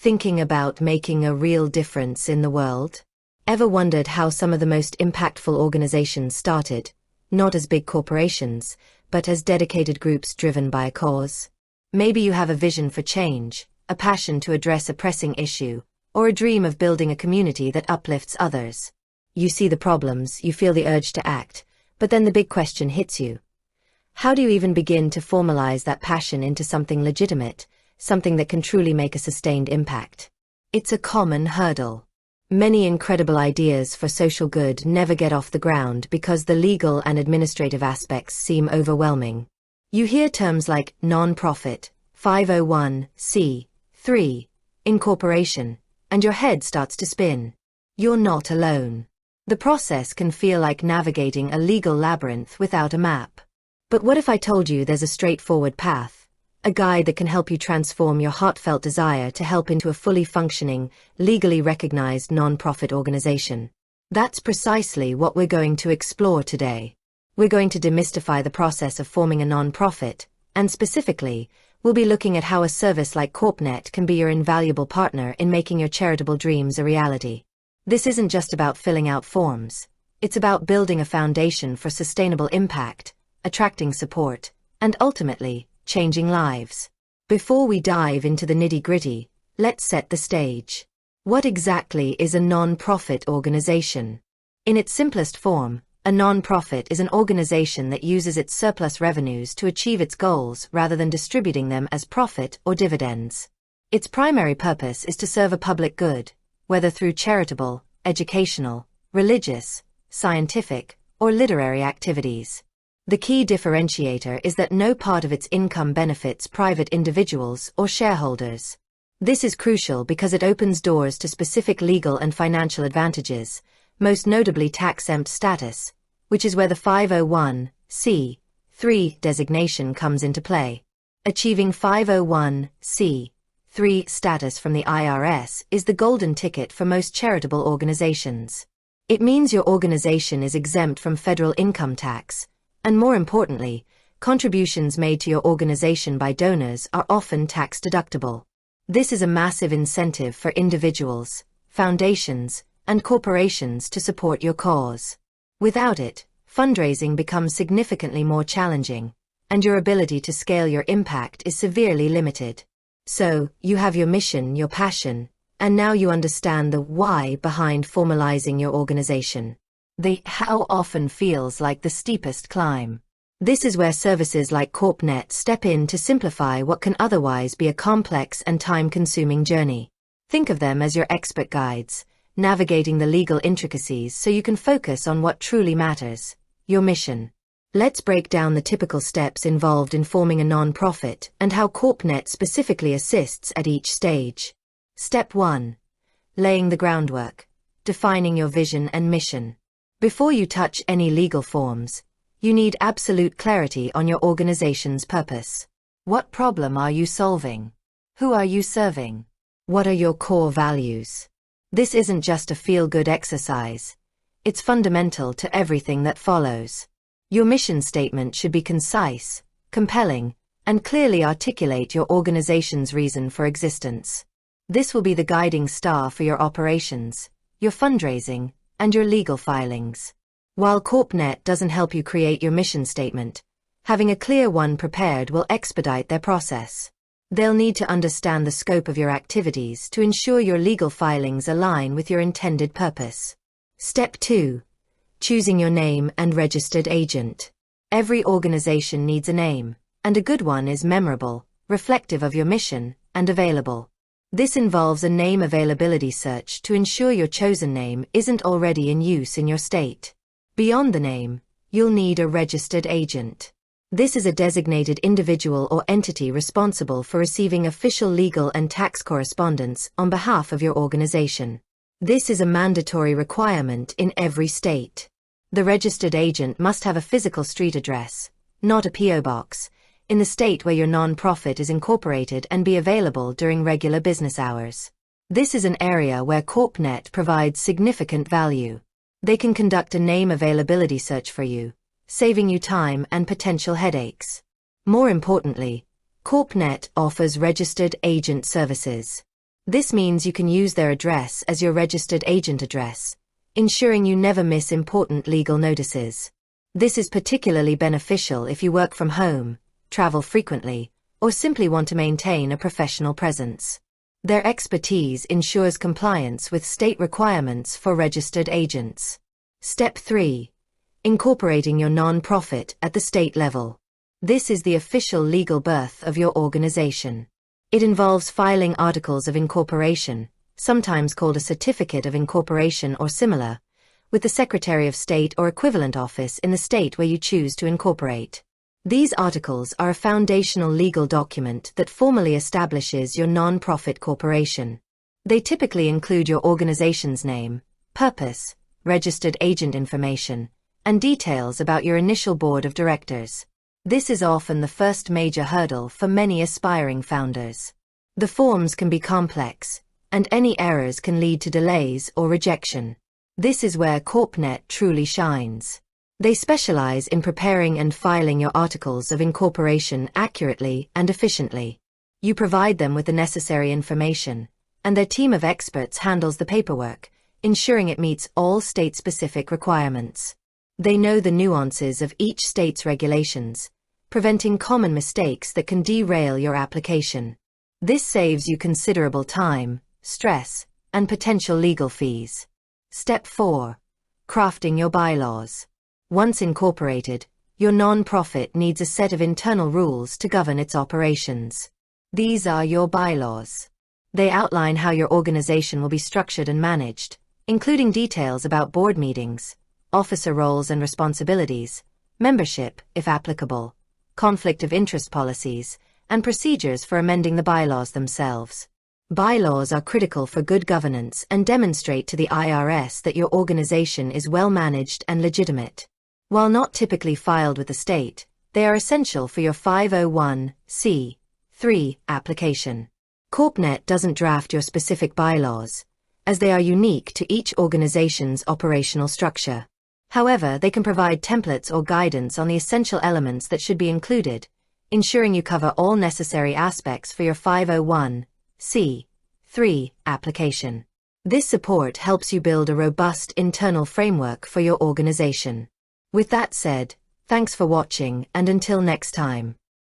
Thinking about making a real difference in the world? Ever wondered how some of the most impactful organizations started, not as big corporations, but as dedicated groups driven by a cause? Maybe you have a vision for change, a passion to address a pressing issue, or a dream of building a community that uplifts others. You see the problems, you feel the urge to act, but then the big question hits you. How do you even begin to formalize that passion into something legitimate, something that can truly make a sustained impact? It's a common hurdle. Many incredible ideas for social good never get off the ground because the legal and administrative aspects seem overwhelming. You hear terms like non-profit, 501(c)(3), incorporation, and your head starts to spin. You're not alone. The process can feel like navigating a legal labyrinth without a map. But what if I told you there's a straightforward path, a guide that can help you transform your heartfelt desire to help into a fully functioning, legally recognized non-profit organization? That's precisely what we're going to explore today. We're going to demystify the process of forming a non-profit, and specifically, we'll be looking at how a service like CorpNet can be your invaluable partner in making your charitable dreams a reality. This isn't just about filling out forms. It's about building a foundation for sustainable impact, attracting support, and ultimately, changing lives. Before we dive into the nitty-gritty, let's set the stage. What exactly is a non-profit organization? In its simplest form, a non-profit is an organization that uses its surplus revenues to achieve its goals rather than distributing them as profit or dividends. Its primary purpose is to serve a public good, whether through charitable, educational, religious, scientific, or literary activities. The key differentiator is that no part of its income benefits private individuals or shareholders. This is crucial because it opens doors to specific legal and financial advantages, most notably tax-exempt status, which is where the 501(c)(3) designation comes into play. Achieving 501(c)(3) status from the IRS is the golden ticket for most charitable organizations. It means your organization is exempt from federal income tax, and more importantly, contributions made to your organization by donors are often tax-deductible. This is a massive incentive for individuals, foundations, and corporations to support your cause. Without it, fundraising becomes significantly more challenging, and your ability to scale your impact is severely limited. So, you have your mission, your passion, and now you understand the why behind formalizing your organization. The how often feels like the steepest climb. This is where services like CorpNet step in to simplify what can otherwise be a complex and time-consuming journey. Think of them as your expert guides, navigating the legal intricacies so you can focus on what truly matters, your mission. Let's break down the typical steps involved in forming a non-profit and how CorpNet specifically assists at each stage. Step 1. Laying the groundwork. Defining your vision and mission. Before you touch any legal forms, you need absolute clarity on your organization's purpose. What problem are you solving? Who are you serving? What are your core values? This isn't just a feel-good exercise. It's fundamental to everything that follows. Your mission statement should be concise, compelling, and clearly articulate your organization's reason for existence. This will be the guiding star for your operations, your fundraising, and your legal filings. While CorpNet doesn't help you create your mission statement, having a clear one prepared will expedite their process. They'll need to understand the scope of your activities to ensure your legal filings align with your intended purpose. Step 2. Choosing your name and registered agent. Every organization needs a name, and a good one is memorable, reflective of your mission, and available. This involves a name availability search to ensure your chosen name isn't already in use in your state. Beyond the name, you'll need a registered agent. This is a designated individual or entity responsible for receiving official legal and tax correspondence on behalf of your organization. This is a mandatory requirement in every state. The registered agent must have a physical street address, not a P.O. box, in the state where your non-profit is incorporated and be available during regular business hours. This is an area where CorpNet provides significant value. They can conduct a name availability search for you, saving you time and potential headaches. More importantly, CorpNet offers registered agent services. This means you can use their address as your registered agent address, ensuring you never miss important legal notices. This is particularly beneficial if you work from home, travel frequently, or simply want to maintain a professional presence. Their expertise ensures compliance with state requirements for registered agents. Step 3. Incorporating your non-profit at the state level. This is the official legal birth of your organization. It involves filing articles of incorporation, sometimes called a certificate of incorporation or similar, with the Secretary of State or equivalent office in the state where you choose to incorporate. These articles are a foundational legal document that formally establishes your non-profit corporation. They typically include your organization's name, purpose, registered agent information, and details about your initial board of directors. This is often the first major hurdle for many aspiring founders. The forms can be complex, and any errors can lead to delays or rejection. This is where CorpNet truly shines. They specialize in preparing and filing your articles of incorporation accurately and efficiently. You provide them with the necessary information, and their team of experts handles the paperwork, ensuring it meets all state-specific requirements. They know the nuances of each state's regulations, preventing common mistakes that can derail your application. This saves you considerable time, stress, and potential legal fees. Step 4. Crafting your bylaws. Once incorporated, your non-profit needs a set of internal rules to govern its operations. These are your bylaws. They outline how your organization will be structured and managed, including details about board meetings, officer roles and responsibilities, membership, if applicable, conflict of interest policies, and procedures for amending the bylaws themselves. Bylaws are critical for good governance and demonstrate to the IRS that your organization is well managed and legitimate. While not typically filed with the state, they are essential for your 501(c)(3) application. CorpNet doesn't draft your specific bylaws, as they are unique to each organization's operational structure. However, they can provide templates or guidance on the essential elements that should be included, ensuring you cover all necessary aspects for your 501(c)(3) application. This support helps you build a robust internal framework for your organization. With that said, thanks for watching, and until next time.